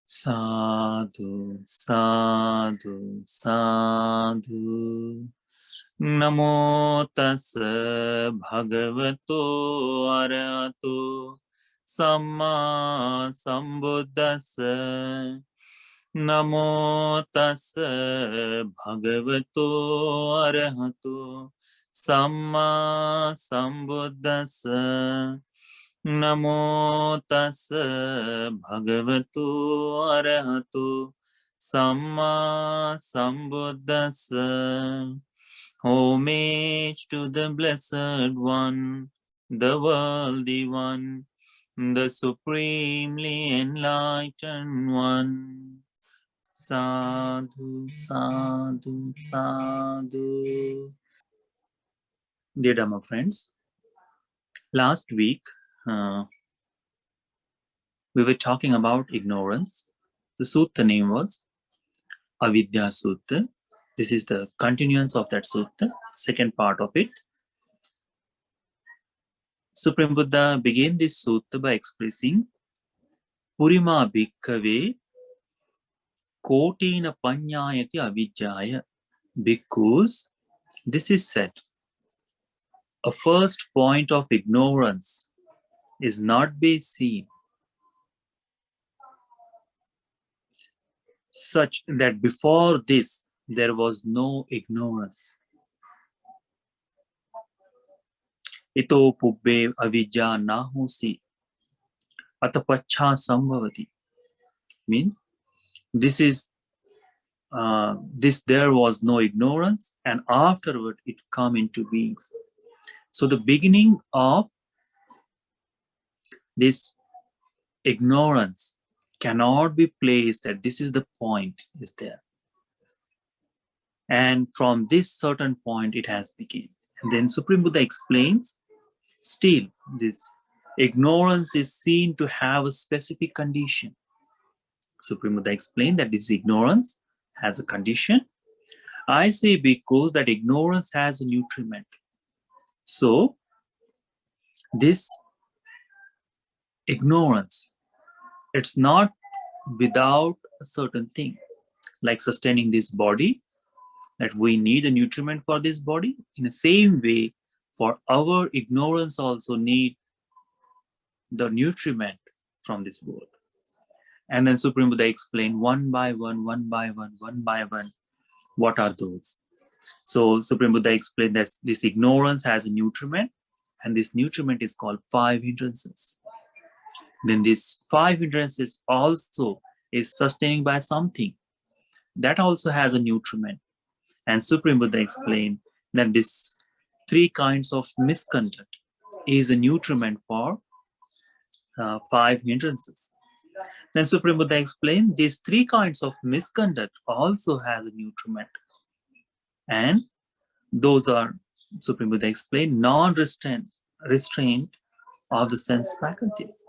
Sadhu, sadhu, sadhu. Namo tassa bhagavato arahato samma sambuddhassa. Namo tassa bhagavato arahato samma sambuddhassa. Namo tassa bhagavato arahato samma sambuddhassa. Homage to the Blessed One, the Worthy One, the Supremely Enlightened One. Sadhu, sadhu, sadhu. Dear Dhamma friends, last week we were talking about ignorance. The sutta name was Avijjāsutta. This is the continuance of that sutta, second part of it. Supreme Buddha began this sutta by expressing Purima Bhikkhave Kotina Panyayati Avijjāya. Because this is said, a first point of ignorance is not be seen, such that before this there was no ignorance. Ito pubbe avijja nahosi atapacha sambhavati. Means this is there was no ignorance, and afterward it come into beings. So the beginning of this ignorance cannot be placed that this is the point is there, and from this certain point it has begun. And then Supreme Buddha explains, still this ignorance is seen to have a specific condition. Supreme Buddha explained that this ignorance has a condition. I say because that ignorance has a nutriment. So this ignorance, it's not without a certain thing, like sustaining this body, that we need a nutriment for this body. In the same way, for our ignorance also need the nutriment from this world. And then Supreme Buddha explained one by one, what are those. So Supreme Buddha explained that this ignorance has a nutriment, and this nutriment is called 5 hindrances. Then these 5 hindrances also is sustaining by something that also has a nutriment. And Supreme Buddha explained that this 3 kinds of misconduct is a nutriment for 5 hindrances. Then Supreme Buddha explained these 3 kinds of misconduct also has a nutriment. And those are, Supreme Buddha explained, non-restraint of the sense faculties.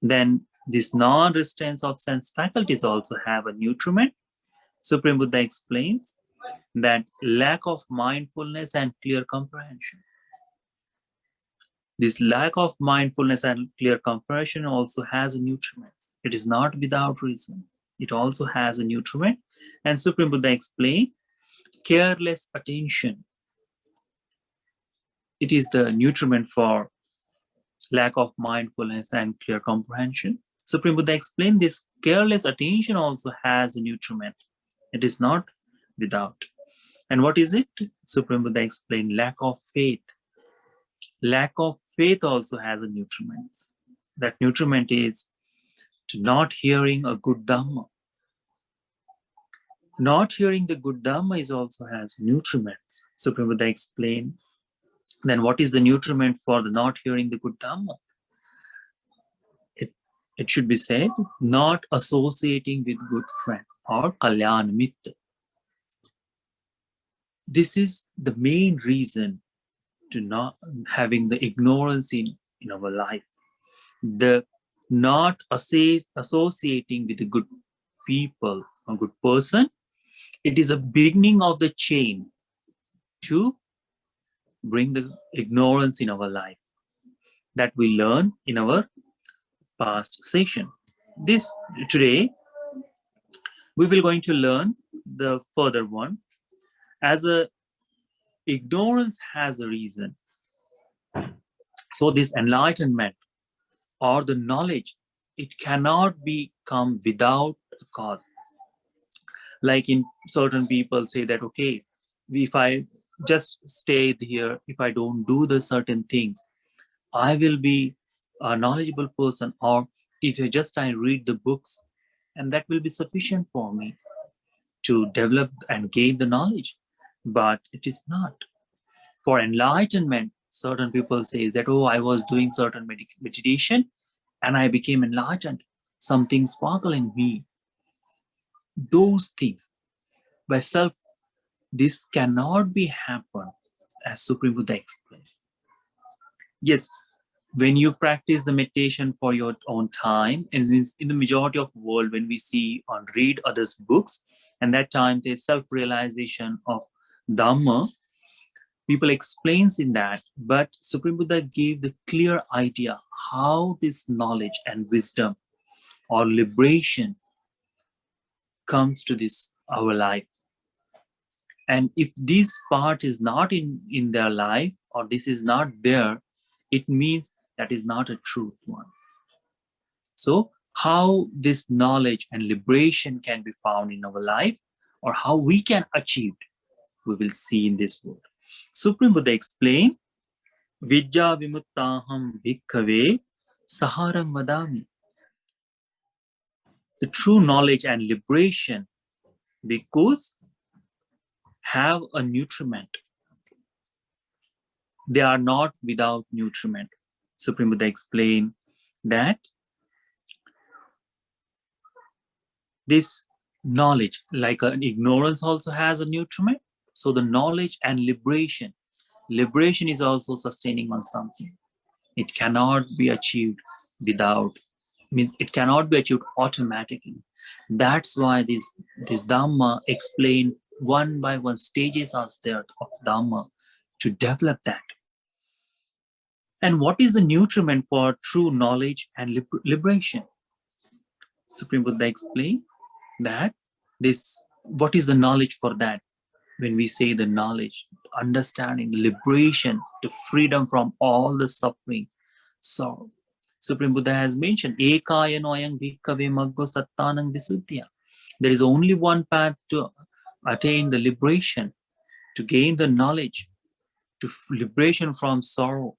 Then this non-restraints of sense faculties also have a nutriment. Supreme Buddha explains that lack of mindfulness and clear comprehension. This lack of mindfulness and clear comprehension also has a nutriment. It is not without reason. It also has a nutriment. And Supreme Buddha explained careless attention. It is the nutriment for lack of mindfulness and clear comprehension. Supreme Buddha explained this careless attention also has a nutriment. It is not without. And what is it? Supreme Buddha explained lack of faith. Lack of faith also has a nutriment. That nutriment is to not hearing a good Dhamma. Not hearing the good Dhamma is also has nutriments. Supreme Buddha explained. Then what is the nutriment for the not hearing the good Dhamma? It should be said, not associating with good friend or Kalyan Mitra. This is the main reason to not having the ignorance in our life. The not associating with a good people, a good person, it is a beginning of the chain to bring the ignorance in our life that we learn in our past session. Today We will going to learn the further one. As a ignorance has a reason. So this enlightenment or the knowledge, it cannot be come without a cause. Like in certain people say that, okay, if I just stay here, if I don't do the certain things, I will be a knowledgeable person, or if I read the books, and that will be sufficient for me to develop and gain the knowledge. But it is not. For enlightenment, certain people say that, oh, I was doing certain meditation and I became enlightened. Something sparkle in me. Those things by self, this cannot be happen, as Supreme Buddha explained. Yes, when you practice the meditation for your own time, and in the majority of world, when we see or read others' books, and that time there's self-realization of Dhamma, people explains in that, but Supreme Buddha gave the clear idea how this knowledge and wisdom or liberation comes to this our life. And if this part is not in their life, or this is not there, it means that is not a truth one. So how this knowledge and liberation can be found in our life, or how we can achieve it, we will see in this word. Supreme Buddha explained, Vidya vimuttaham bhikkhave saharang vadami. The true knowledge and liberation, because have a nutriment. They are not without nutriment. Supreme Buddha explained that this knowledge, like an ignorance also has a nutriment. So the knowledge and liberation is also sustaining on something. It cannot be achieved without, it cannot be achieved automatically. That's why this Dhamma explained one by one stages are there of Dhamma to develop that. And what is the nutriment for true knowledge and liberation? Supreme Buddha explained that what is the knowledge for that? When we say the knowledge, understanding, liberation, the freedom from all the suffering. So Supreme Buddha has mentioned, Ekaya noyang bhikkhave maggo sattanang visuddhya. There is only one path to attain the liberation, to gain the knowledge, to liberation from sorrow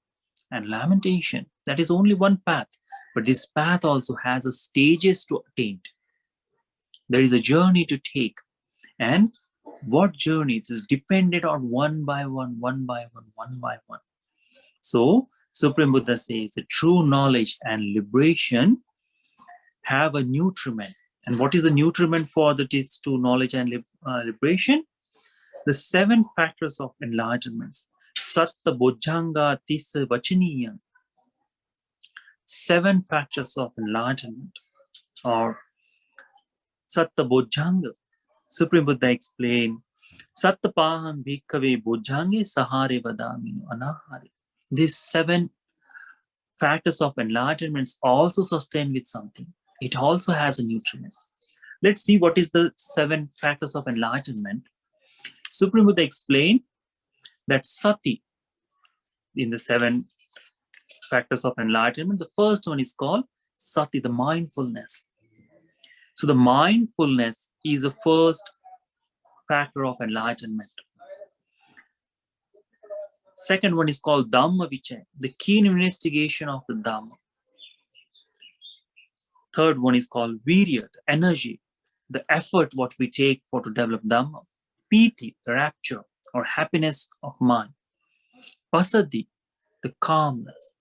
and lamentation. That is only one path. But this path also has a stages to attain. There is a journey to take. And what journey? It is dependent on one by one, one by one, one by one. So Supreme Buddha says the true knowledge and liberation have a nutriment. And what is the nutriment for the true knowledge and liberation? The 7 factors of enlightenment. Satta Bojjhanga Tissa Vachaniyam. 7 factors of enlightenment, or Satta Bojjhanga. Supreme Buddha explained, Sattapaham bhikkhave bojjhange sahare vadami anahare. These 7 factors of enlightenment also sustain with something. It also has a nutriment. Let's see what is the 7 factors of enlightenment. Supreme Buddha explained that sati, in the 7 factors of enlightenment, the first one is called sati, the mindfulness. So the mindfulness is the first factor of enlightenment. Second one is called Dhamma Vichaya, the keen investigation of the Dhamma. Third one is called Virya, the energy, the effort what we take for to develop Dhamma. Piti, the rapture or happiness of mind. Pasadi, the calmness,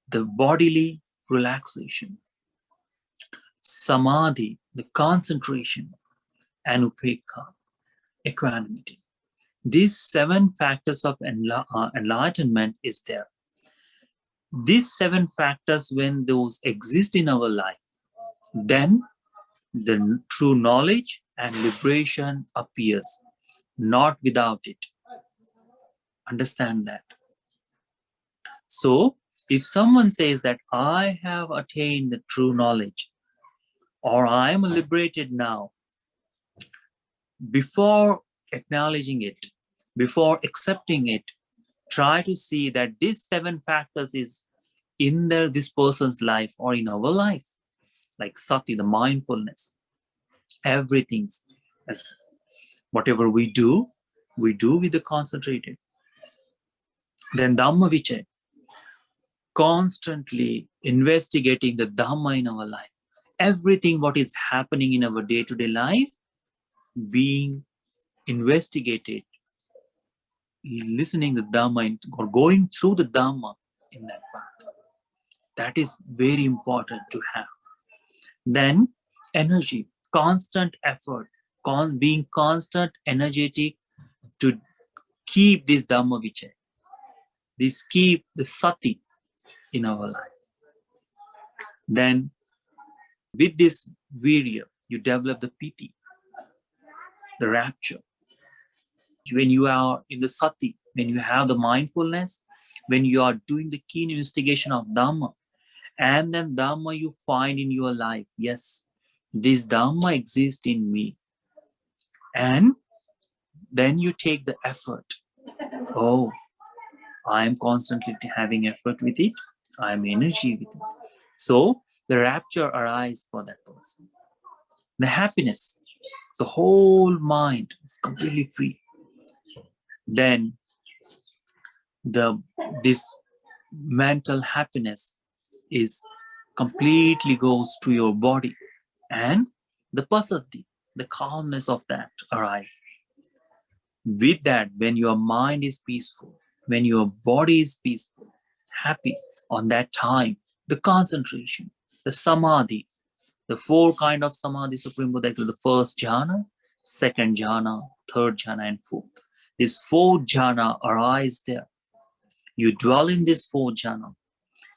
the bodily relaxation. Samadhi, the concentration, and upekha, equanimity. These 7 factors of enlightenment is there. These 7 factors, when those exist in our life, then the true knowledge and liberation appears, not without it. Understand that. So, if someone says that I have attained the true knowledge, or I am liberated now, before acknowledging it, before accepting it, try to see that these 7 factors is in this person's life or in our life, like sati, the mindfulness, everything's as whatever we do with the concentrated. Then Dhamma Vichay, constantly investigating the Dhamma in our life. Everything what is happening in our day-to-day life being investigated, listening the Dhamma or going through the Dhamma in that path. That is very important to have. Then energy, constant effort, being constant, energetic to keep this Dhamma Vichay, this keep the sati in our life. Then with this virya, you develop the piti, the rapture. When you are in the sati, when you have the mindfulness, when you are doing the keen investigation of Dhamma, and then Dhamma you find in your life, yes, this Dhamma exists in me. And then you take the effort. Oh, I am constantly having effort with it. I am energy with it. So the rapture arises for that person. The happiness, the whole mind is completely free. Then this mental happiness is completely goes to your body, and the pasati, the calmness of that arises. With that, when your mind is peaceful, when your body is peaceful, happy, on that time, the concentration, the samadhi, the 4 kind of samadhi Supreme Buddha, the first jhana, second jhana, third jhana, and fourth. This 4th jhana arise there. You dwell in this 4th jhana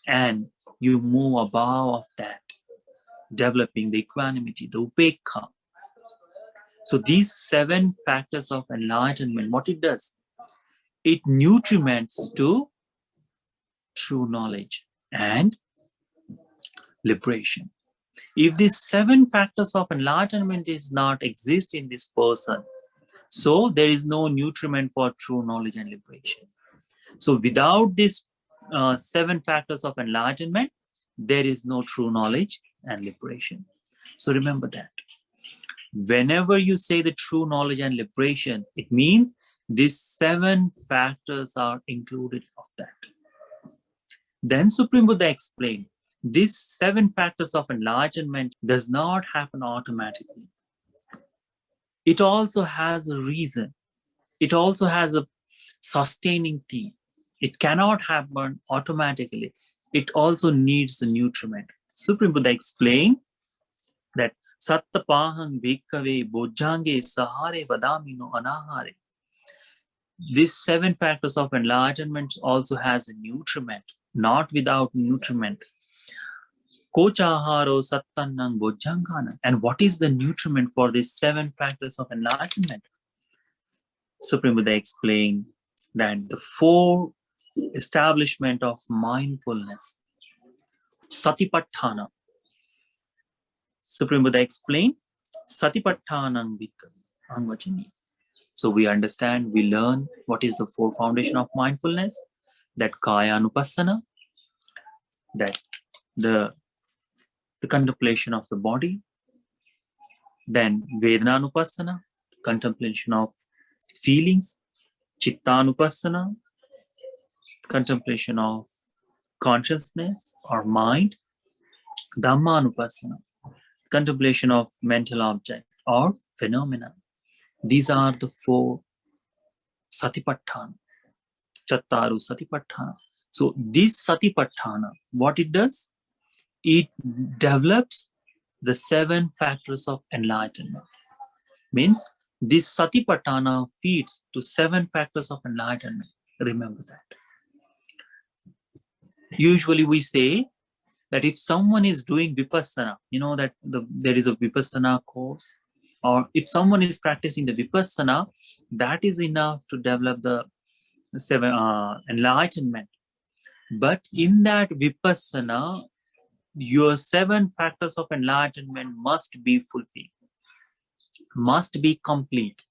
and you move above of that, developing the equanimity, the upekha. So these 7 factors of enlightenment, what it does, it nutriments to true knowledge and liberation. If these 7 factors of enlightenment is not exist in this person, so there is no nutriment for true knowledge and liberation. So without these 7 factors of enlightenment, there is no true knowledge and liberation. So remember that. Whenever you say the true knowledge and liberation, it means these 7 factors are included of that. Then Supreme Buddha explained, these 7 factors of enlightenment does not happen automatically. It also has a reason. It also has a sustaining thing. It cannot happen automatically. It also needs the nutriment. Supreme Buddha explained that Sattapahang Bhikkhave Bojjhange Sahare Vadamino Anahare. These 7 factors of enlightenment also has a nutriment, not without nutriment. Kochaharo Sattannang Bojjhangana. And what is the nutriment for these 7 factors of enlightenment? Supreme Buddha explained that the 4 establishment of mindfulness, Satipatthana. Supreme Buddha explained, Satipattanam Angvachini. So we understand, we learn what is the 4 foundation of mindfulness, that Kaya Anupassana, that the contemplation of the body, then Vedana Anupassana, contemplation of feelings, Chitta Anupassana, contemplation of consciousness or mind, Dhamma Anupassana, contemplation of mental object or phenomena. These are the 4 Satipatthana, Chattaru Satipatthana. So this Satipatthana, what it does? It develops the 7 factors of enlightenment. Means this Satipatthana feeds to 7 factors of enlightenment. Remember that. Usually we say that if someone is doing Vipassana, you know that there is a Vipassana course, or if someone is practicing the Vipassana, that is enough to develop the 7 enlightenment. But in that Vipassana, your 7 factors of enlightenment must be fulfilled. must be complete.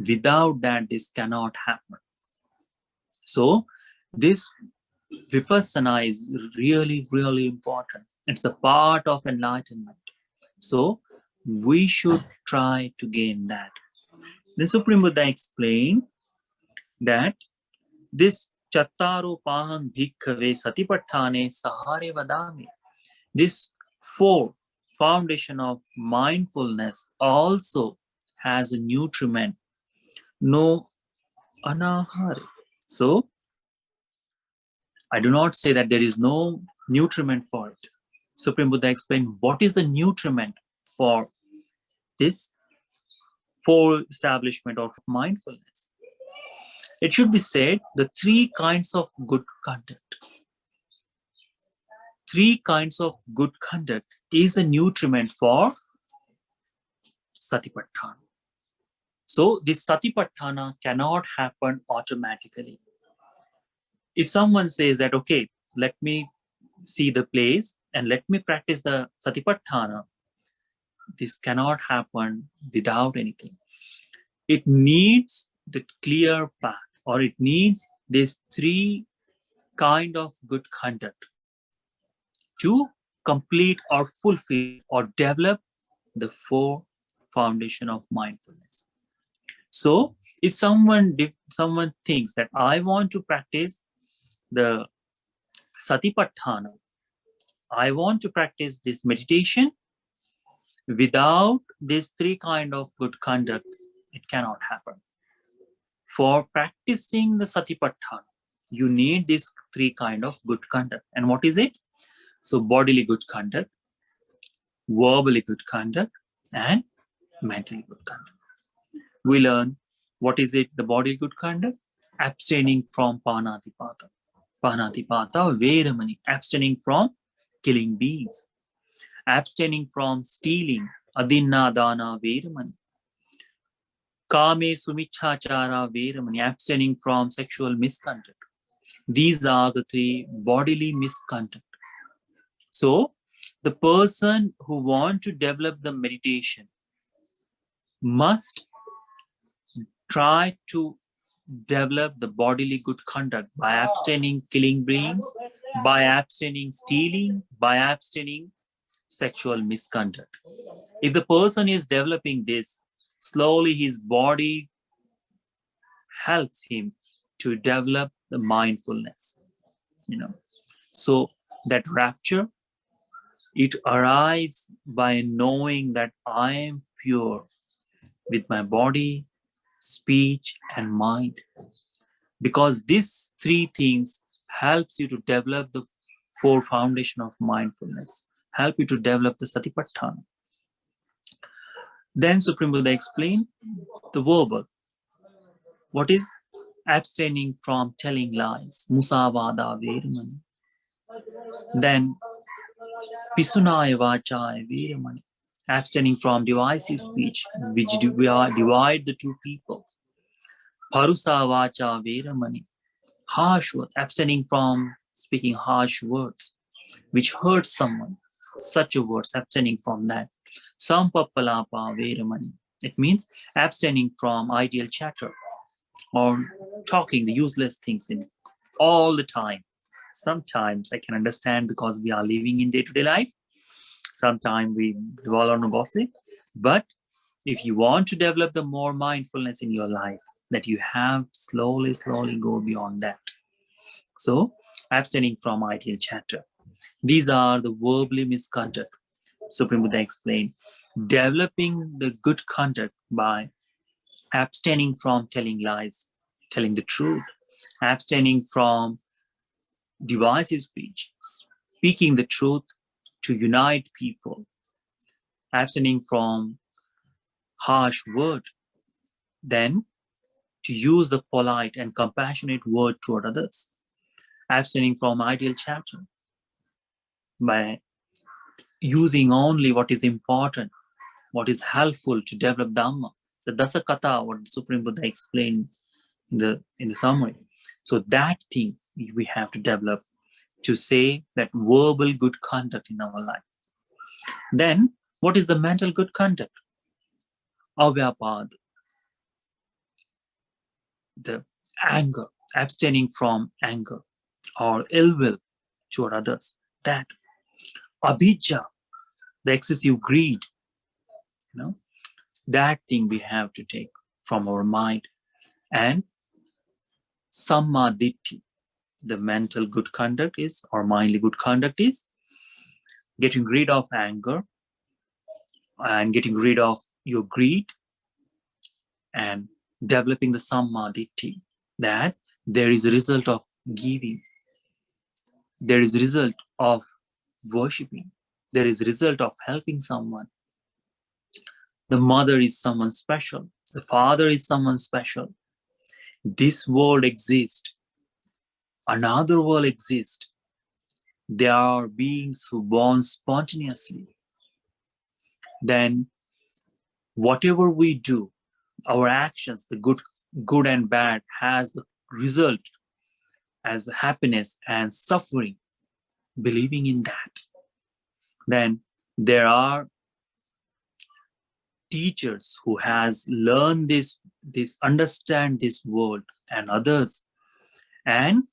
Without that, this cannot happen. So this Vipassana is really, really important. It's a part of enlightenment. So we should try to gain that. The Supreme Buddha explained that this Chattaro Pahang Bhikkhave Satipatthane Sahare Vadami. This 4 foundation of mindfulness also has a nutriment, no anahare. So I do not say that there is no nutriment for it. Supreme Buddha explained what is the nutriment for this 4 establishment of mindfulness. It should be said the 3 kinds of good conduct. 3 kinds of good conduct is the nutriment for Satipatthana. So this Satipatthana cannot happen automatically. If someone says that, okay, let me see the place and let me practice the Satipatthana, this cannot happen without anything. It needs the clear path, or it needs these 3 kind of good conduct to complete or fulfill or develop the 4 foundation of mindfulness. So if someone thinks that I want to practice the Satipatthana, I want to practice this meditation without these 3 kind of good conduct, it cannot happen. For practicing the Satipatthana, you need this 3 kind of good conduct. And what is it? So bodily good conduct, verbally good conduct, and mentally good conduct. We learn what is it, the bodily good conduct? Abstaining from panatipata. Panatipata, veramani, abstaining from killing beings. Abstaining from stealing, adinna dana veramani. Kame sumichachara veramani, abstaining from sexual misconduct. These are the 3 bodily misconduct. So the person who wants to develop the meditation must try to develop the bodily good conduct by abstaining killing beings, by abstaining stealing, by abstaining sexual misconduct. If the person is developing this, slowly his body helps him to develop the mindfulness. So that rapture, it arrives by knowing that I am pure with my body, speech, and mind. Because these 3 things helps you to develop the 4 foundation of mindfulness, help you to develop the Satipatthana. Then Supreme Buddha explained the verbal. What is abstaining from telling lies? Musavada veramani. Then Pisunaya vachaya veramani. Abstaining from divisive speech, which divide the 2 peoples. Parusa vacha veramani. Harsh words, abstaining from speaking harsh words, which hurt someone. Such a words, abstaining from that. Sampappalapa veramani. It means abstaining from ideal chatter or talking the useless things in all the time. Sometimes I can understand because we are living in day-to-day life. Sometimes we dwell on a gossip. But if you want to develop the more mindfulness in your life, that you have slowly go beyond that. So abstaining from ideal chatter. These are the verbally misconduct. Supreme Buddha explained, developing the good conduct by abstaining from telling lies, telling the truth, abstaining from divisive speech, speaking the truth to unite people, abstaining from harsh word, then to use the polite and compassionate word toward others, abstaining from ideal chatter by using only what is important, what is helpful to develop Dhamma. So Dasakata, what the Supreme Buddha explained in the summary. So that thing we have to develop to say that verbal good conduct in our life. Then what is the mental good conduct? Avyapad, the anger, abstaining from anger or ill will toward others. That Avijjā, the excessive greed, that thing we have to take from our mind. And Sammaditthi, the mental good conduct is, or mindly good conduct is, getting rid of anger and getting rid of your greed and developing the Sammaditthi, that there is a result of giving, there is a result of worshipping, there is a result of helping someone. The mother is someone special, the father is someone special. This world exists, another world exists. There are beings who born spontaneously. Then whatever we do, our actions, the good and bad, has the result as happiness and suffering. Believing in that, then there are teachers who has learned this understand this world and others, and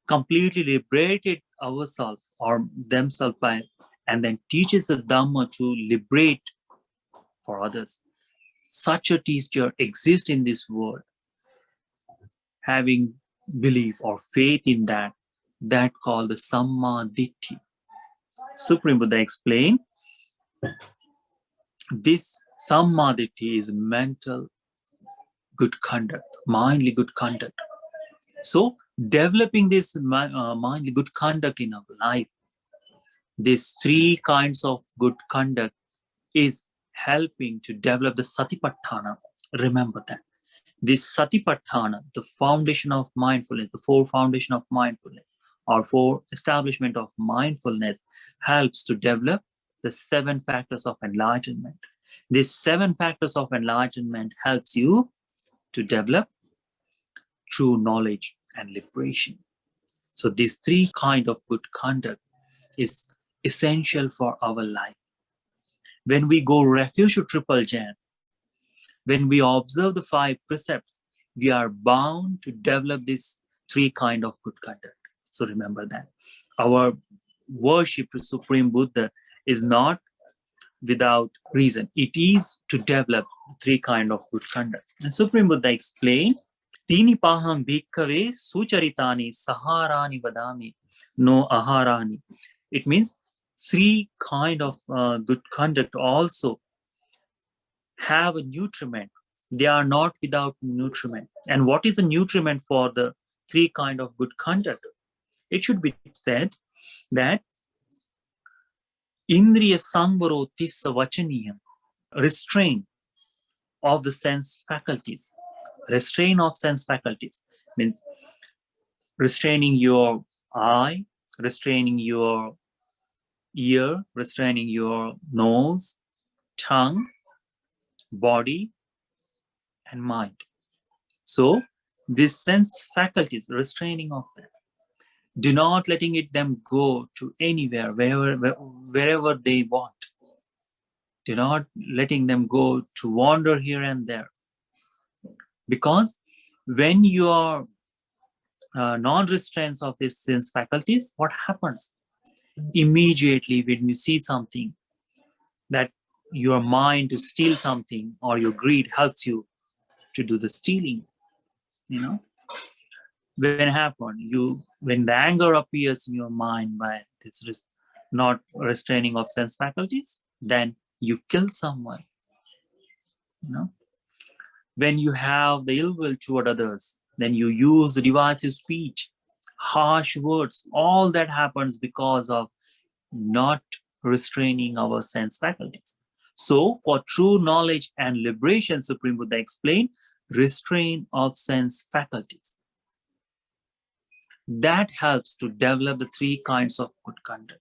completely liberated ourselves or themselves by, and then teaches the Dhamma to liberate for others. Such a teacher exists in this world. Having belief or faith in that called the Sammaditthi. Supreme Buddha explained, this Sammaditthi is mental good conduct, mindly good conduct. So developing this mindly good conduct in our life, these three kinds of good conduct is helping to develop the Satipatthana. Remember that. This Satipatthana, the foundation of mindfulness, the four foundation of mindfulness, or four establishment of mindfulness, helps to develop the 7 factors of enlightenment. These 7 factors of enlightenment helps you to develop true knowledge and liberation. So these 3 kind of good conduct is essential for our life. When we go refuge to Triple Jhana, when we observe the 5 precepts, we are bound to develop these 3 kind of good conduct. So remember that. Our worship to Supreme Buddha is not without reason. It is to develop 3 kind of good conduct. And Supreme Buddha explained, Tini paham bhikkhave sucharitani saharani vadami no aharani. It means 3 kind of good conduct also have a nutriment. They are not without nutriment. And what is the nutriment for the 3 kind of good conduct? It should be said that Indriya samvaro tissa vachaniyam, restraint of the sense faculties. Restraint of sense faculties means restraining your eye, restraining your ear, restraining your nose, tongue, body, and mind. So these sense faculties, restraining of them, do not letting them go to anywhere, wherever they want. Do not letting them go to wander here and there. Because when you are non-restraints of these sense faculties, what happens? Immediately when you see something that your mind to steal something, or your greed helps you to do the stealing, when it happens, when the anger appears in your mind by this not restraining of sense faculties, then you kill someone. When you have the ill will toward others, then you use divisive speech, harsh words. All that happens because of not restraining our sense faculties. So for true knowledge and liberation, Supreme Buddha explained, restraint of sense faculties. That helps to develop the 3 kinds of good conduct.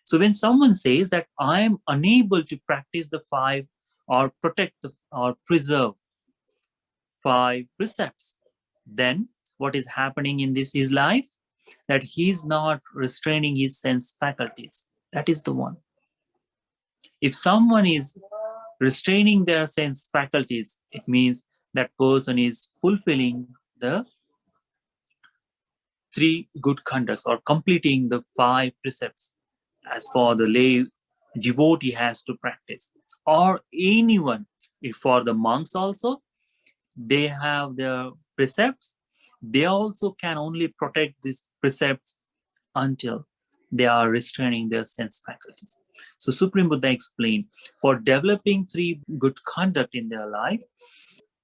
So when someone says that I am unable to practice the 5 or protect or preserve 5 precepts, then what is happening in his life? That he is not restraining his sense faculties. That is the one. If someone is restraining their sense faculties, it means that person is fulfilling the 3 good conducts or completing the 5 precepts as for the lay devotee has to practice, or anyone. If for the monks also, they have their precepts, they also can only protect these precepts until they are restraining their sense faculties. So Supreme Buddha explained, for developing 3 good conduct in their life,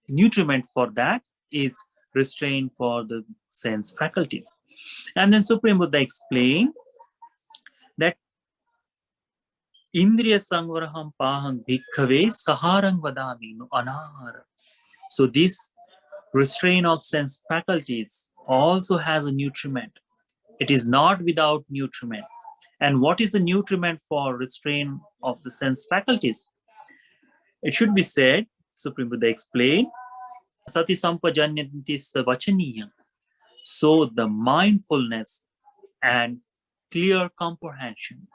nutriment for that is restraint for the sense faculties. And then Supreme Buddha explained that Indriya Sangvaraham Pahang Bhikkhave Saharang Vadami no Anahara. So this restraint of sense faculties also has a nutriment. It is not without nutriment. And what is the nutriment for restraint of the sense faculties? It should be said, Supreme Buddha explained, Sati Sampajanyantis Vachaniyam. So the mindfulness and clear comprehension,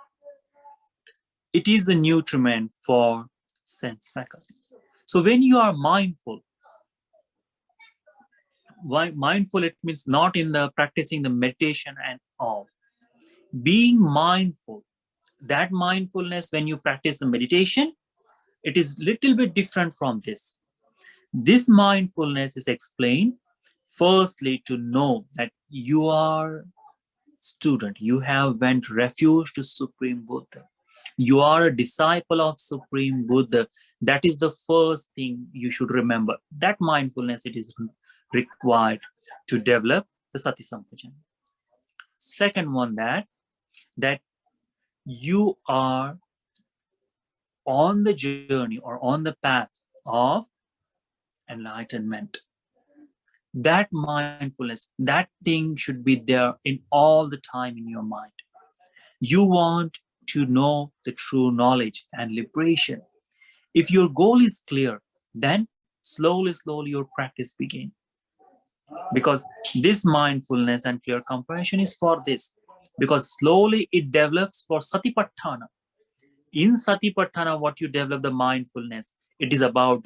it is the nutriment for sense faculties. So when you are mindful, why mindful, it means not in the practicing the meditation and all. Being mindful, that mindfulness when you practice the meditation, it is little bit different from this. This mindfulness is explained firstly to know that you are student, you have went refuge to Supreme Buddha. You are a disciple of Supreme Buddha. That is the first thing you should remember. That mindfulness, it is required to develop the Sati Sampajanya. Second one, that you are on the journey or on the path of enlightenment. That mindfulness, that thing should be there in all the time in your mind. You want to know the true knowledge and liberation. If your goal is clear, then slowly your practice begins. Because this mindfulness and clear comprehension is for this. Because slowly it develops for Satipatthana. In Satipatthana, what you develop the mindfulness, it is about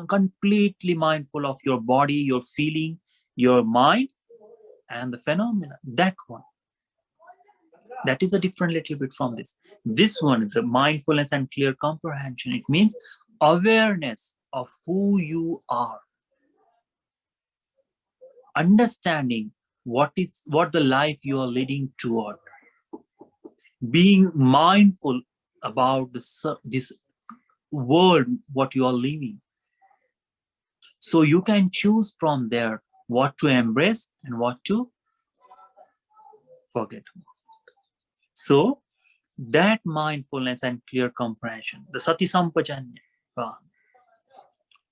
completely mindful of your body, your feeling, your mind, and the phenomena. That one. That is a different little bit from this. This one, the mindfulness and clear comprehension, it means awareness of who you are. Understanding what the life you are leading toward. Being mindful about this world, what you are living. So you can choose from there what to embrace and what to forget. So that mindfulness and clear comprehension, the Sati Sampajanya,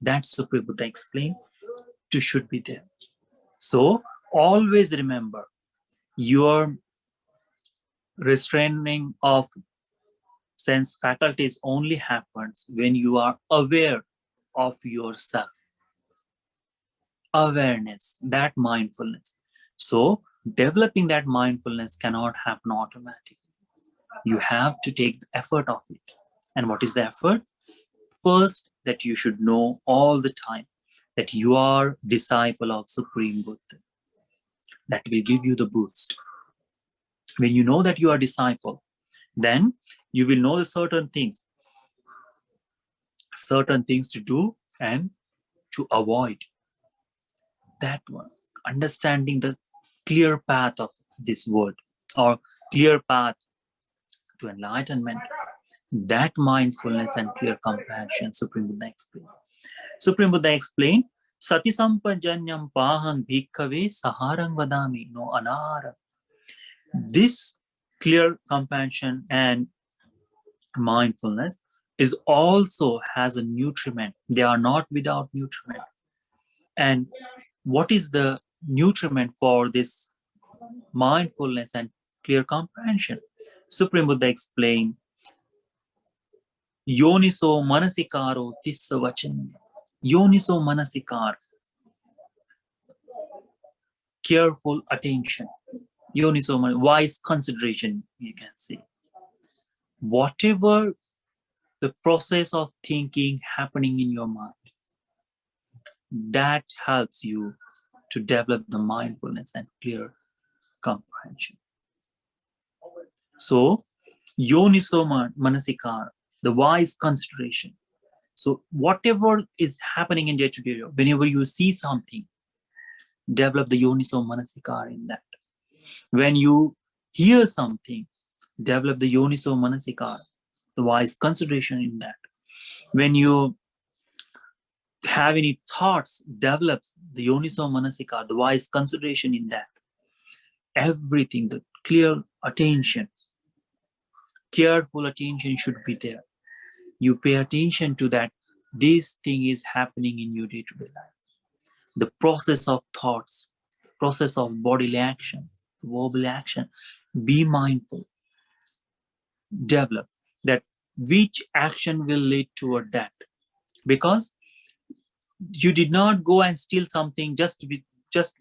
that Supreme Buddha explained to should be there. So always remember, your restraining of sense faculties only happens when you are aware of yourself. Awareness, that mindfulness. So developing that mindfulness cannot happen automatically. You have to take the effort of it. And what is the effort? First, that you should know all the time that you are disciple of Supreme Buddha. That will give you the boost. When you know that you are disciple, then you will know the certain things to do and to avoid. That one, understanding the clear path of this world or clear path to enlightenment, that mindfulness and clear comprehension, Supreme Buddha explained. Supreme Buddha explained, Sati Sampajanyam Pahang Bhikkhave Saharang Vadami no Anahara. This clear comprehension and mindfulness is also has a nutriment. They are not without nutriment. And what is the nutriment for this mindfulness and clear comprehension? Supreme Buddha explained, Yoniso Manasikaro Tissa Vachanya. Yoniso Manasikar, careful attention. Yoniso, wise consideration, you can say. Whatever the process of thinking happening in your mind. That helps you to develop the mindfulness and clear comprehension. So, yoniso manasikara, the wise consideration. So, whatever is happening in day-to-day, whenever you see something, develop the yoniso manasikara in that. When you hear something, develop the yoniso manasikara, the wise consideration in that. When you have any thoughts, develop the yoniso manasikara, the wise consideration in that. Everything, the clear attention, careful attention should be there. You pay attention to that. This thing is happening in your day-to-day life. The process of thoughts, process of bodily action, verbal action. Be mindful. Develop that which action will lead toward that. Because you did not go and steal something just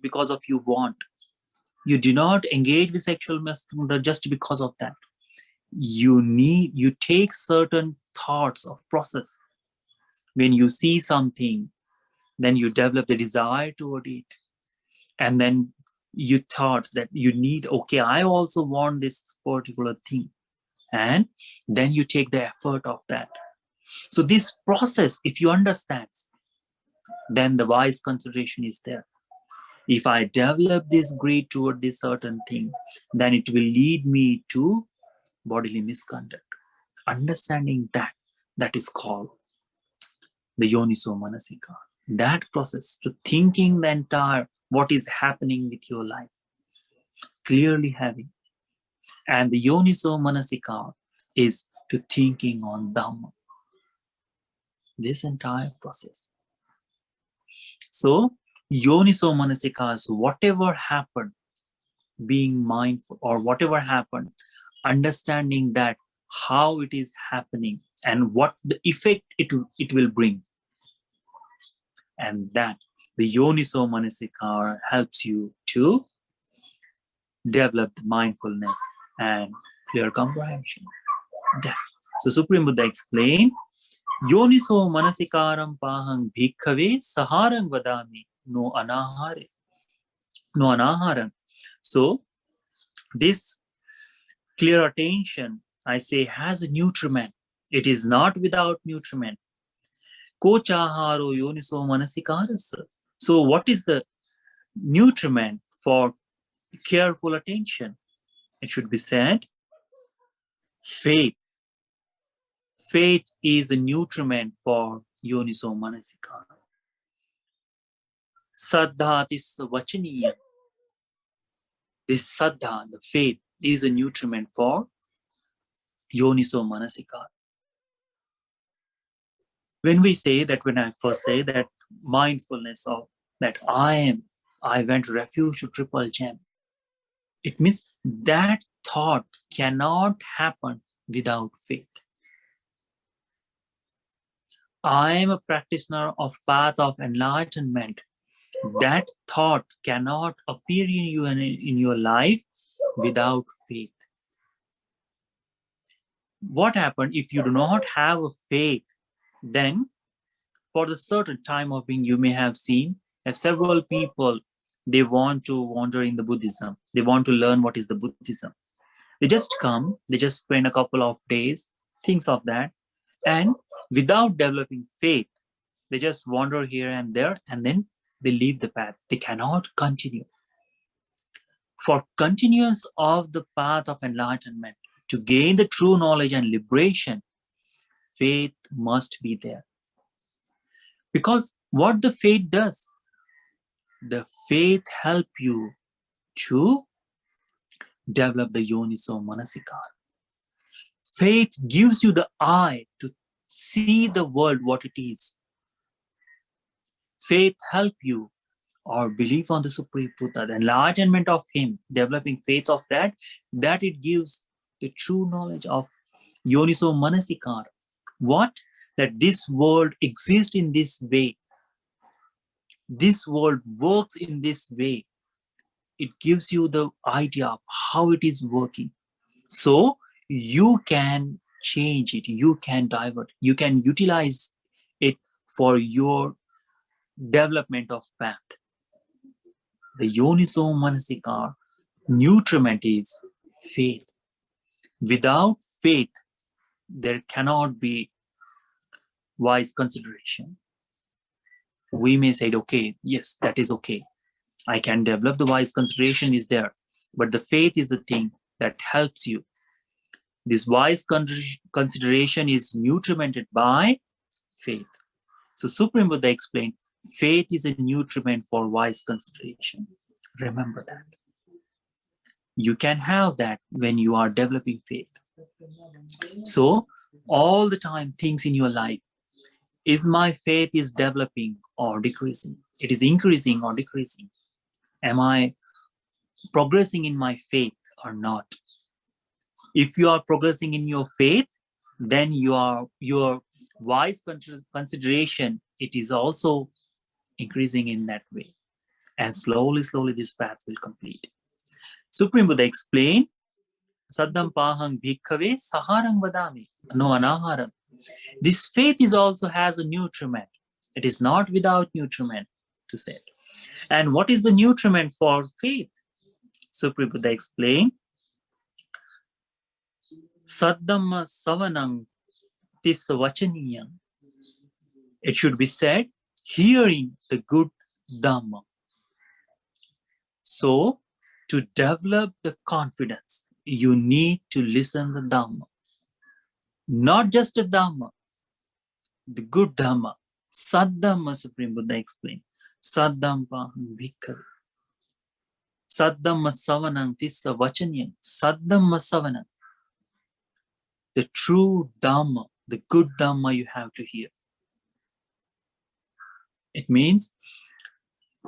because of you want. You do not engage with sexual misconduct just because of that. You take certain thoughts of process. When you see something, then you develop the desire toward it. And then you thought that you need, okay, I also want this particular thing. And then you take the effort of that. So this process, if you understand, then the wise consideration is there. If I develop this greed toward this certain thing, then it will lead me to bodily misconduct. Understanding that is called the yoniso manasika. That process to thinking the entire what is happening with your life, clearly having. And the yoniso manasika is to thinking on Dhamma. This entire process. So, yoniso manasika is whatever happened, being mindful, or whatever happened, understanding that how it is happening and what the effect it will bring. And that the yoniso manasika helps you to develop mindfulness and clear comprehension. That. So Supreme Buddha explained, yoniso manasikaram pahang bhikkhave saharang vadami no anaharam. So this clear attention, I say, has a nutriment. It is not without nutriment. Kochaharo yoniso manasikarasa. So what is the nutriment for careful attention? It should be said, faith. Faith is a nutriment for yoniso manasikara. Saddha is vachaniya. This saddha, the faith, is a nutriment for yoniso manasikara. When I first say that mindfulness of that I went refuge to triple gem, it means that thought cannot happen without faith. I am a practitioner of path of enlightenment. That thought cannot appear in your life without faith. What happened if you do not have a faith? Then for the certain time of being, you may have seen that several people, they want to wander in the Buddhism. They want to learn what is the Buddhism. They just come, they just spend a couple of days, things of that. And without developing faith, they just wander here and there, and then they leave the path. They cannot continue. For continuance of the path of enlightenment, to gain the true knowledge and liberation, faith must be there. Because what the faith does, the faith help you to develop the yoniso manasikara. Faith gives you the eye to see the world what it is. Faith help you, or believe on the Supreme Buddha, the enlightenment of him, developing faith of that it gives the true knowledge of yoniso manasikara. What? That this world exists in this way. This world works in this way. It gives you the idea of how it is working. So you can change it, you can divert, you can utilize it for your development of path. The Yoniso Manasikar nutriment is faith. Without faith, there cannot be wise consideration. We may say, okay, yes, that is okay. I can develop the wise consideration is there, but the faith is the thing that helps you. This wise consideration is nutrimented by faith. So Supreme Buddha explained, faith is a nutriment for wise consideration. Remember that. You can have that when you are developing faith. So all the time, things in your life, is my faith is developing or decreasing? It is increasing or decreasing? Am I progressing in my faith or not? If you are progressing in your faith, then your wise consideration, it is also increasing in that way. And slowly, this path will complete. Supreme Buddha explained, Saddam Pahang Bhikkhave Saharang Vadami, no anaharam. This faith is also has a nutriment. It is not without nutriment, to say. And what is the nutriment for faith? Supreme Buddha explained, Saddhamma Savanang Tissa Vachaniyam. It should be said, hearing the good Dhamma. So, to develop the confidence, you need to listen the Dhamma. Not just the Dhamma, the good Dhamma. Saddhamma, Supreme Buddha explained. Saddhamma Bhikkhave. Saddhamma Savanang Tissa Vachaniyam. Saddhamma Savanang. The true Dhamma, the good Dhamma you have to hear. It means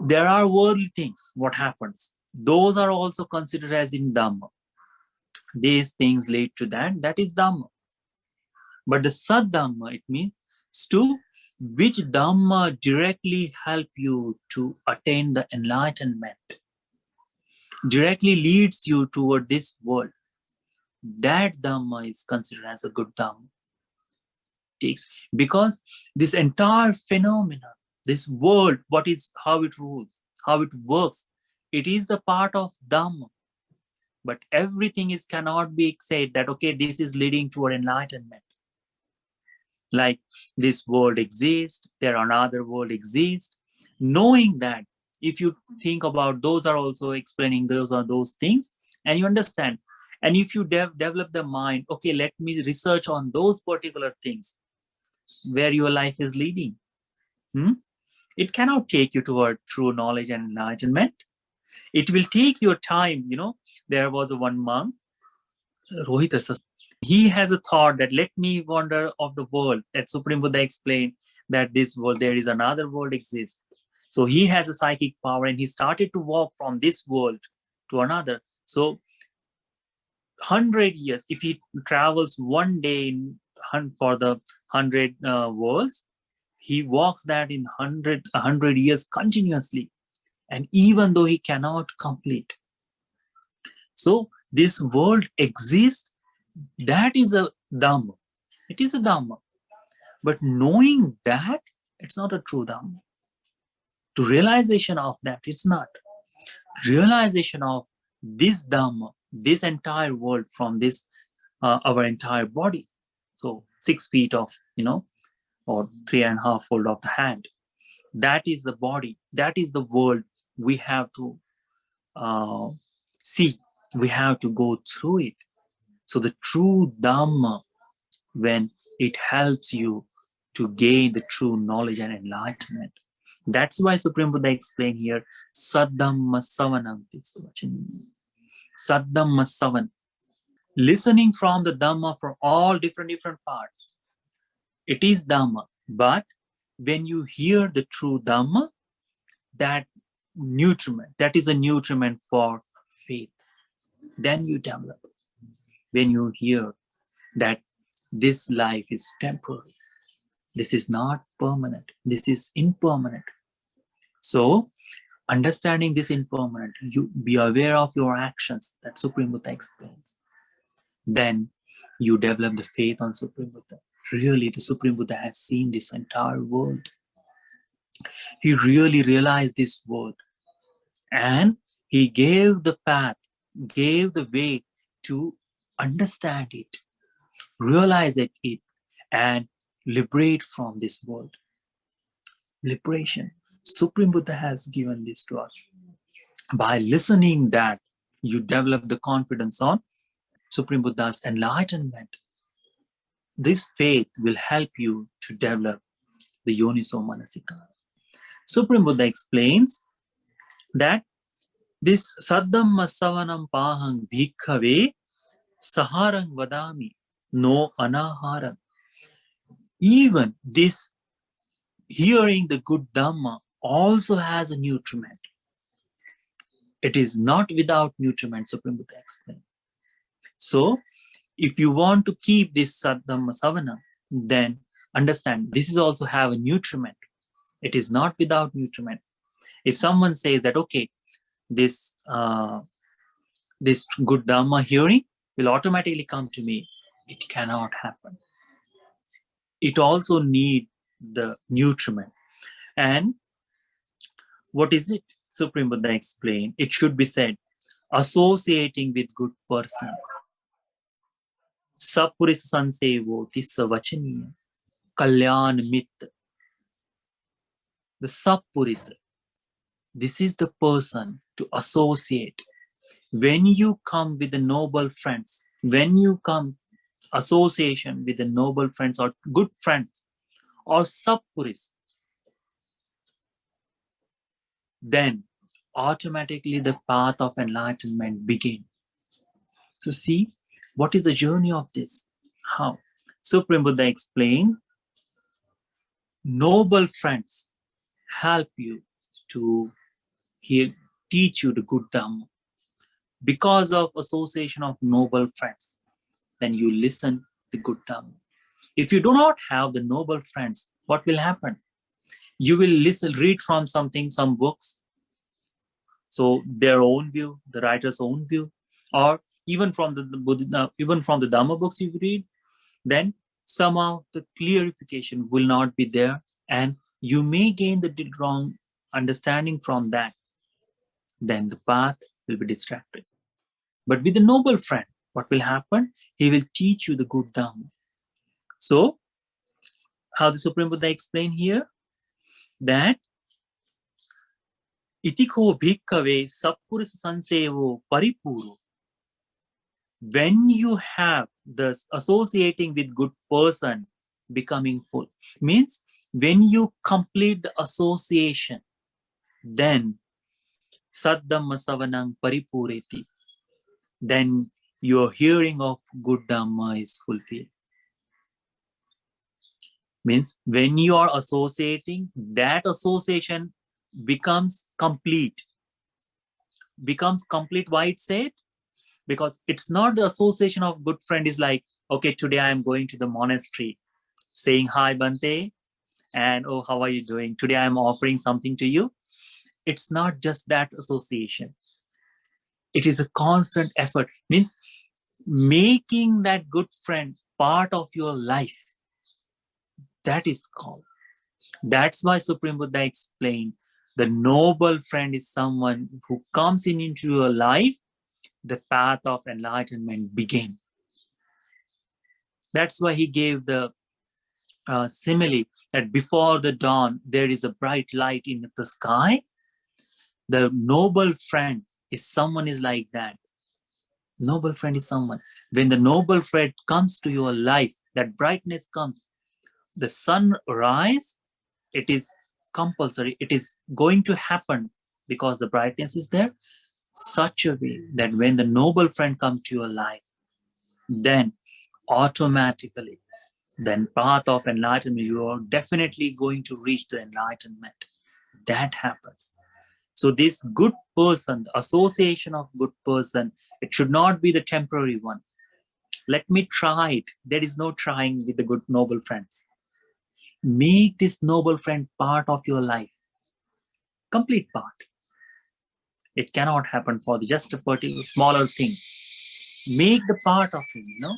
there are worldly things. What happens? Those are also considered as in Dhamma. These things lead to that. That is Dhamma. But the Saddhamma, it means to which Dhamma directly help you to attain the enlightenment, directly leads you toward this world. That Dhamma is considered as a good Dhamma. Because this entire phenomena, this world, how it rules, how it works, it is the part of Dhamma. But everything cannot be said that, okay, this is leading toward enlightenment. Like this world exists, there are another world exists. Knowing that, if you think about those are also explaining those things, and you understand. And if you develop the mind, okay, let me research on those particular things where your life is leading. It cannot take you toward true knowledge and enlightenment. It will take your time. There was one monk, Rohita. He has a thought that let me wander of the world. That Supreme Buddha explained that this world, there is another world exists. So he has a psychic power and he started to walk from this world to another. So 100 years, if he travels one day for the 100 worlds, he walks that in 100 years continuously. And even though he cannot complete. So this world exists. That is a Dhamma. It is a Dhamma. But knowing that, it's not a true Dhamma. To realization of that, it's not. Realization of this Dhamma, this entire world from this, our entire body. So 6 feet of, or 3.5 fold of the hand. That is the body. That is the world we have to see. We have to go through it. So the true Dhamma, when it helps you to gain the true knowledge and enlightenment. That's why Supreme Buddha explained here, Saddhamma Savanam. Saddhamma Savan. Listening from the Dhamma from all different parts. It is Dhamma. But when you hear the true Dhamma, that nutriment, that is a nutriment for faith. Then you develop. When you hear that this life is temporary, this is not permanent, this is impermanent. So, understanding this impermanent, you be aware of your actions, that Supreme Buddha explains. Then you develop the faith on Supreme Buddha. Really, the Supreme Buddha has seen this entire world. He really realized this world. And he gave the path, gave the way to understand it, realize it, and liberate from this world. Liberation. Supreme Buddha has given this to us. By listening that, you develop the confidence on Supreme Buddha's enlightenment. This faith will help you to develop the Yoniso Manasikara. Supreme Buddha explains that this Saddhamma Savanam Pahang Bhikkhave Saharang Vadami No Anaharam. Even this hearing the good Dhamma also has a nutriment. It is not without nutriment, Supreme Buddha explained. So, if you want to keep this Saddhamma Savanam, then understand this is also have a nutriment. It is not without nutriment. If someone says that, okay, this good Dhamma hearing will automatically come to me, it cannot happen. It also needs the nutriment. And what is it? Supreme Buddha explained, it should be said, associating with good person. Sapurisa sansevo tissa vachaniya kalyan mitta. The Sapurisa, this is the person to associate. When you come with the noble friends, when you come association with the noble friends or good friends or Sapurisa, then automatically the path of enlightenment begins. So see, what is the journey of this? How? Supreme Buddha explained, noble friends help you to teach you the good Dhamma. Because of association of noble friends, then you listen the good Dhamma. If you do not have the noble friends, what will happen? You will read from some books, so their own view, the writer's own view, or even from the Dhamma books you read, then somehow the clarification will not be there, and you may gain the wrong understanding from that. Then the path will be distracted. But with a noble friend, what will happen? He will teach you the good Dhamma. So, how the Supreme Buddha explained here? That Itiko bhikkave sappurisa sansevo paripuro. When you have this associating with good person becoming full, means when you complete the association, then saddhamma savanang paripureti, then your hearing of good Dhamma is fulfilled. Means when you are associating, that association becomes complete. Becomes complete, why it said? Because it's not the association of good friend is like, okay, today I am going to the monastery, saying hi Bante, and oh, how are you doing? Today I am offering something to you. It's not just that association. It is a constant effort. Means making that good friend part of your life. That is called. That's why Supreme Buddha explained, the noble friend is someone who comes into your life, the path of enlightenment begins. That's why he gave the simile that before the dawn, there is a bright light in the sky. The noble friend is someone is like that. Noble friend is someone. When the noble friend comes to your life, that brightness comes. The sun rise, it is compulsory. It is going to happen because the brightness is there. Such a way that when the noble friend comes to your life, then automatically, then path of enlightenment, you are definitely going to reach the enlightenment. That happens. So this good person, the association of good person, it should not be the temporary one. Let me try it. There is no trying with the good noble friends. Make this noble friend part of your life. Complete part. It cannot happen for just a particular smaller thing. Make the part of him,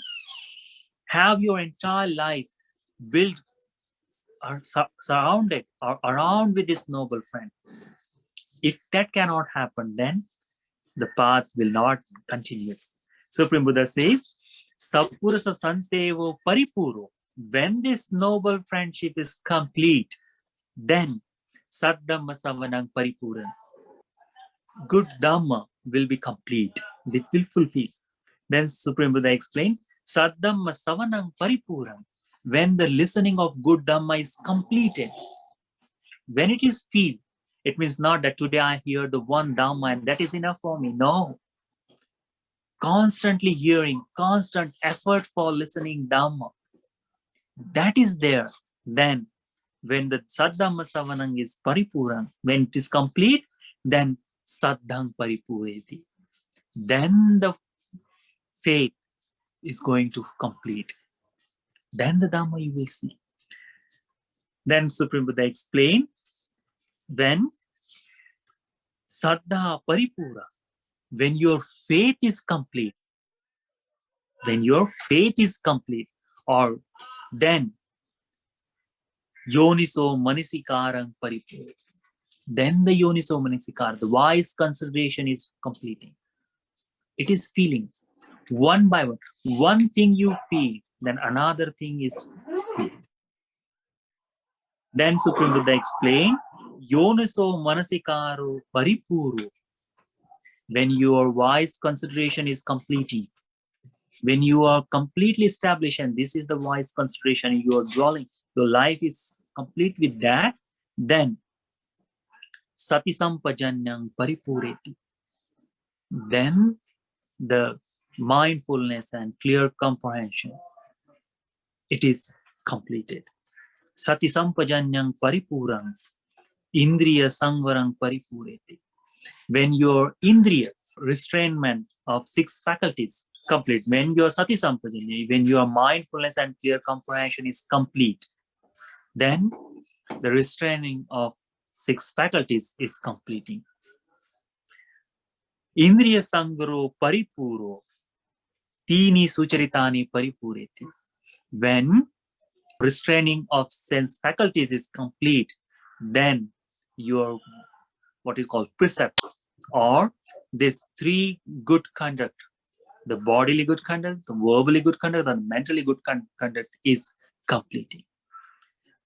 have your entire life built or surrounded or around with this noble friend. If that cannot happen, then the path will not continue. Supreme Buddha says, Sappurasa Sansevo Paripuro. When this noble friendship is complete, then Saddhamma Savanang Paripuran. Good Dhamma will be complete. It will fulfill. Then Supreme Buddha explained, Saddhamma Savanang Paripuran. When the listening of good Dhamma is completed, when it is feel, it means not that today I hear the one Dhamma and that is enough for me. No. Constantly hearing, constant effort for listening Dhamma, that is there. Then when the Saddhamma Savanang is Paripuran, when it is complete, then Saddhang Paripureti. Then the faith is going to complete. Then the Dhamma you will see. Then Supreme Buddha explained, when Saddha Paripura, when your faith is complete, or then Yoniso Manisikarang Paripura, then the Yoniso Manisikara, the wise consideration is completing. It is feeling one by one. One thing you feel, then another thing is feel. Then Supreme Buddha explained, Yoniso Manasikaro Paripuru. When your wise consideration is completing, when you are completely established, and this is the wise consideration, you are dwelling, your life is complete with that, then Sati Sampajanyang Paripureti. Then the mindfulness and clear comprehension, it is completed. Sati Sampajanyang Paripurang, Indriya Sangvarang Paripureti. When your Indriya, restrainment of 6 faculties, complete, when your Sati Sampajanya, when your mindfulness and clear comprehension is complete, then the restraining of 6 faculties is completing. Indriya Sangvaro Paripuro, Tini Sucharitani Paripureti. When restraining of sense faculties is complete, then your what is called precepts, or this 3 good conduct, the bodily good conduct, the verbally good conduct, and mentally good conduct is completing.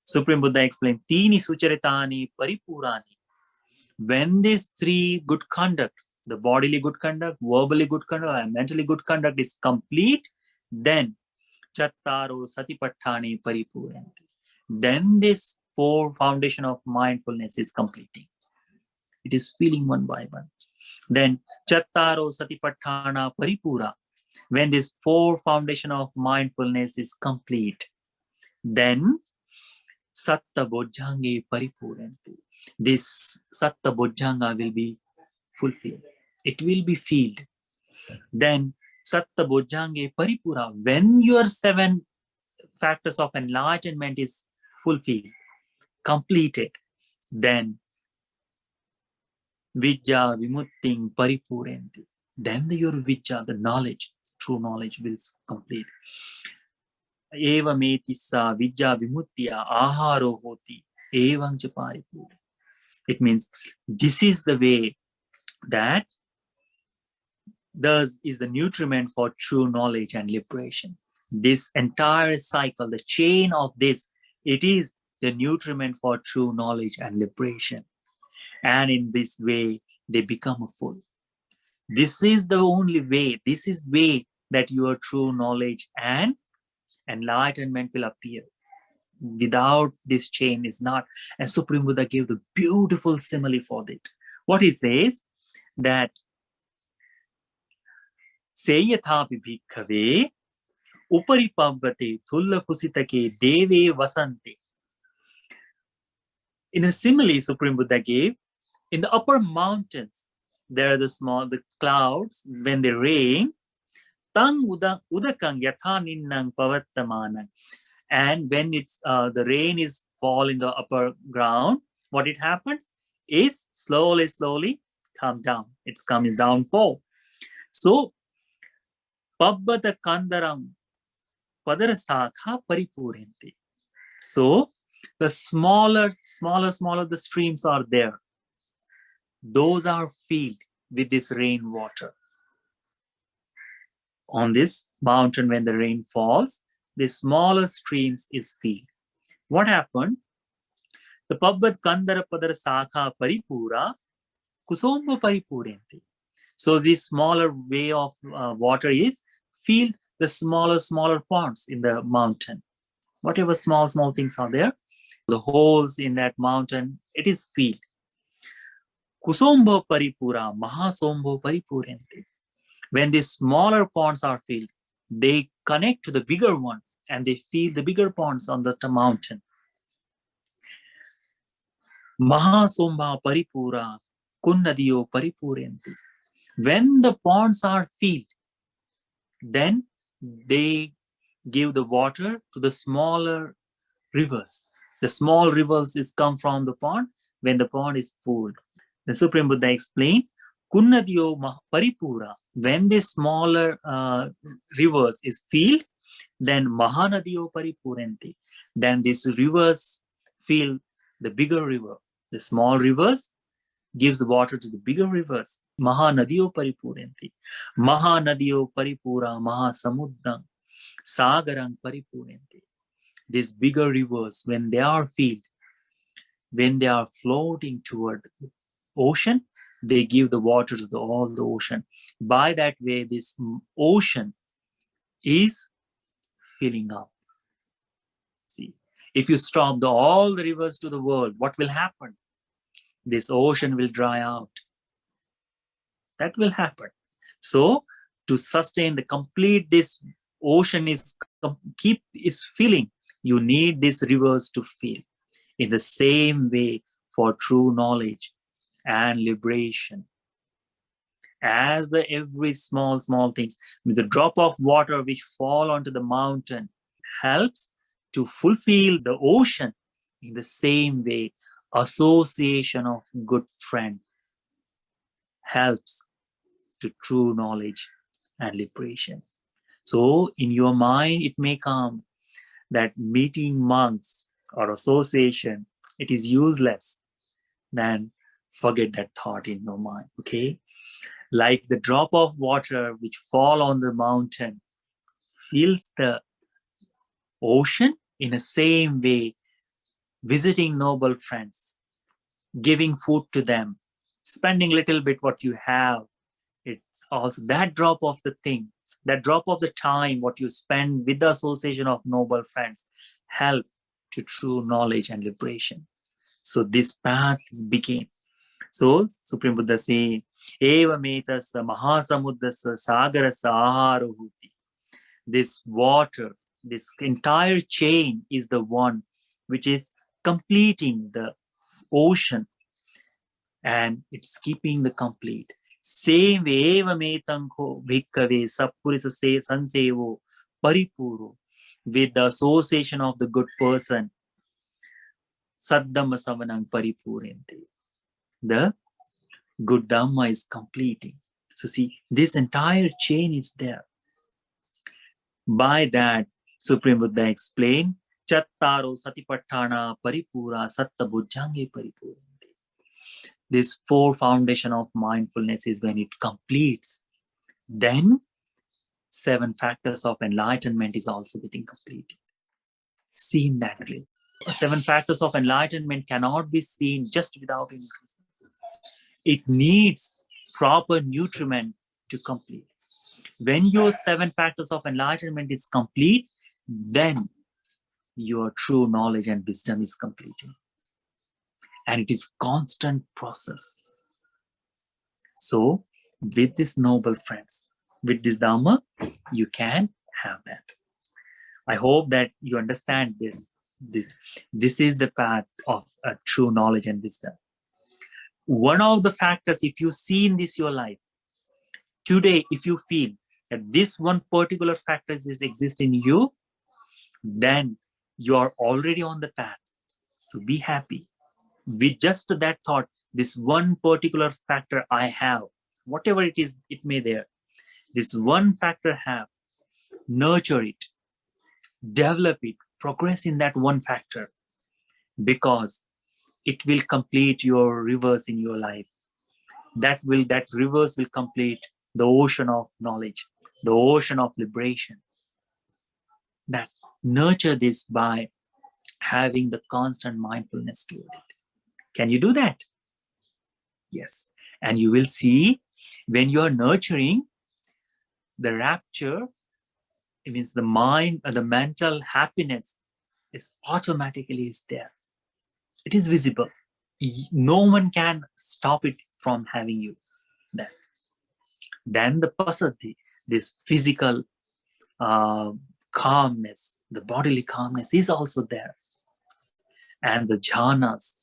Supreme Buddha explained, Tini Sucharitani Paripurani. When these 3 good conduct, the bodily good conduct, verbally good conduct, and mentally good conduct is complete, then Chattaro Satipatthani Paripuranti. Then this 4 foundation of mindfulness is completing. It is feeling one by one. Then Chattaro Satipatthana Paripura. When this 4 foundation of mindfulness is complete, then Satta Bojjhange Paripuranti. This Satta Bojjhanga will be fulfilled. It will be filled. Then Satta Bojjhange Paripura. When your 7 factors of enlightenment is fulfilled, completed, then Vijja Vimutting Paripurenti. Then your Vijja, the knowledge, true knowledge will complete. Eva Metissa Vijja Vimuttiya Aharo Hoti Evang Paripura. It means this is the way that thus is the nutriment for true knowledge and liberation. This entire cycle, the chain of this, it is the nutriment for true knowledge and liberation. And in this way, they become a full. This is the only way. This is way that your true knowledge and enlightenment will appear. Without this chain is not. And Supreme Buddha gave the beautiful simile for it. What he says, that Seyathapi bhikkhave uparipavate thulla kusitake deve vasante. In a simile Supreme Buddha gave, in the upper mountains, there are the clouds, when they rain, tang udakang yatha ninnang pavattamana. And when it's the rain is fall in the upper ground, what it happens is slowly come down. It's coming down fall. So Pabbata Kandaram padarasakha paripurente. So the smaller the streams are there. Those are filled with this rainwater. On this mountain, when the rain falls, the smaller streams is filled. What happened? The Pabbat Kandara Padara Sakha Paripura Kusomba Paripurente. So this smaller way of water is filled the smaller ponds in the mountain. Whatever small things are there, the holes in that mountain, it is filled. Kusomba Paripura Mahasombo Paripurente. When these smaller ponds are filled, they connect to the bigger one and they fill the bigger ponds on the mountain. Mahasomba Paripura Kunnadiyo Paripurenti. When the ponds are filled, then they give the water to the smaller rivers. The small rivers is come from the pond when the pond is full. The Supreme Buddha explained, Kunnadiyo Paripura, when the smaller rivers is filled, then Mahanadiyo Paripurenti. Then these rivers fill the bigger river. The small rivers gives the water to the bigger rivers. Mahanadiyo Paripurenti. Mahanadiyo Paripura Mahasamuddam. Sagarang Paripurenti. These bigger rivers, when they are filled, when they are floating toward the ocean, they give the water to all the ocean. By that way, this ocean is filling up. See, if you stop all the rivers to the world, what will happen? This ocean will dry out. That will happen. So, to sustain the complete, this ocean is filling, you need these rivers to fill. In the same way, for true knowledge and liberation, as the every small things, with the drop of water which fall onto the mountain helps to fulfill the ocean, in the same way, association of good friend helps to true knowledge and liberation. So in your mind, it may come that meeting monks or association, it is useless. Then forget that thought in your mind, okay? Like the drop of water which fall on the mountain fills the ocean, in the same way, visiting noble friends, giving food to them, spending little bit what you have, it's also that drop of the thing, that drop of the time what you spend with the association of noble friends help to true knowledge and liberation. So this path is begin. So Supreme Buddha say, Eva metasa mahasamuddasa sagarasa aharohuti. This water, this entire chain is the one which is completing the ocean, and it's keeping the complete. Same way, eva metanko bhikkave sappurisa sansevo paripuro. With the association of the good person, saddhamma savanang paripurente. The good dhamma is completing. So see, this entire chain is there. By that, Supreme Buddha explained, Chattaro satipatthana paripura satta bujjange paripurente. This four foundation of mindfulness is when it completes, then 7 factors of enlightenment is also getting completed. Seen that way. 7 factors of enlightenment cannot be seen just without increase. It needs proper nutriment to complete. When your 7 factors of enlightenment is complete, then your true knowledge and wisdom is completing. And it is constant process. So with these noble friends, with this Dhamma, you can have that. I hope that you understand this. This is the path of true knowledge and wisdom. One of the factors, if you see in this your life, today, if you feel that this one particular factor exists in you, then you are already on the path. So be happy. With just that thought, this one particular factor I have, whatever it is, it may there. This one factor have, nurture it. Develop it, progress in that one factor, because it will complete your rivers in your life. That rivers will complete the ocean of knowledge, the ocean of liberation. That nurture this by having the constant mindfulness toward it. Can you do that? Yes. And you will see, when you are nurturing, the rapture, it means the mind, the mental happiness is automatically there. It is visible. No one can stop it from having you there. Then the pasati, this physical calmness, the bodily calmness is also there. And the jhanas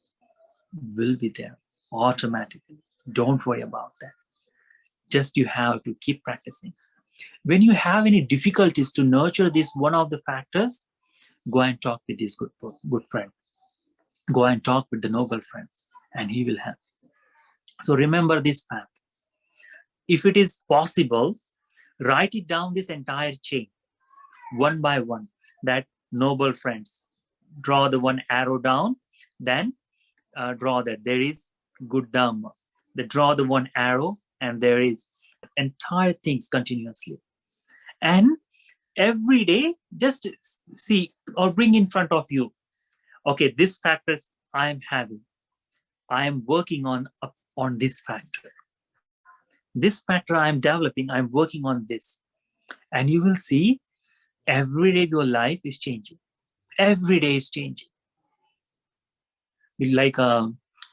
will be there automatically. Don't worry about that. Just you have to keep practicing. When you have any difficulties to nurture this one of the factors, go and talk with this good friend. Go and talk with the noble friend, and he will help. So remember this path. If it is possible, write it down, this entire chain, one by one, that noble friends. Draw the one arrow down, then draw that there is good Dhamma. They draw the one arrow, and there is entire things continuously. And every day, just see or bring in front of you, okay, this factors I am having. I am working on this factor. This factor I am developing, I am working on this. And you will see every day your life is changing. Every day is changing. Like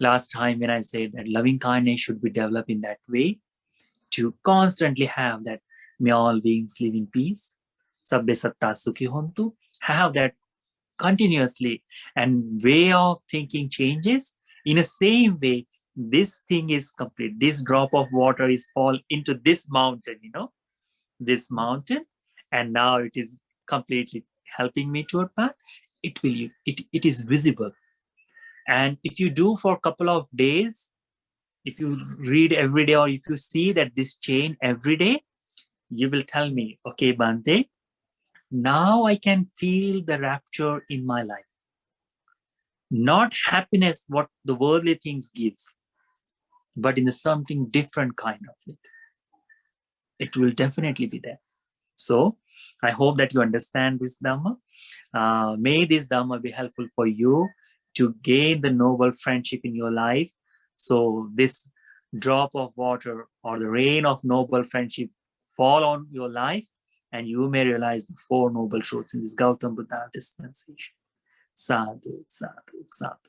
last time when I said that loving kindness should be developed in that way, to constantly have that, may all beings live in peace, sabbe satta sukhi hontu, have that continuously, and way of thinking changes. In the same way, this thing is complete. This drop of water is fall into this mountain, this mountain, and now it is completely helping me toward path. It is visible. And if you do for a couple of days, if you read every day, or if you see that this chain every day, you will tell me, okay, Bhante, now I can feel the rapture in my life. Not happiness, what the worldly things gives, but in something different kind of it. It will definitely be there. So I hope that you understand this Dhamma. May this Dhamma be helpful for you to gain the noble friendship in your life. So this drop of water or the rain of noble friendship fall on your life, and you may realize the four noble truths in this Gautam Buddha dispensation. Sadhu, sadhu, sadhu.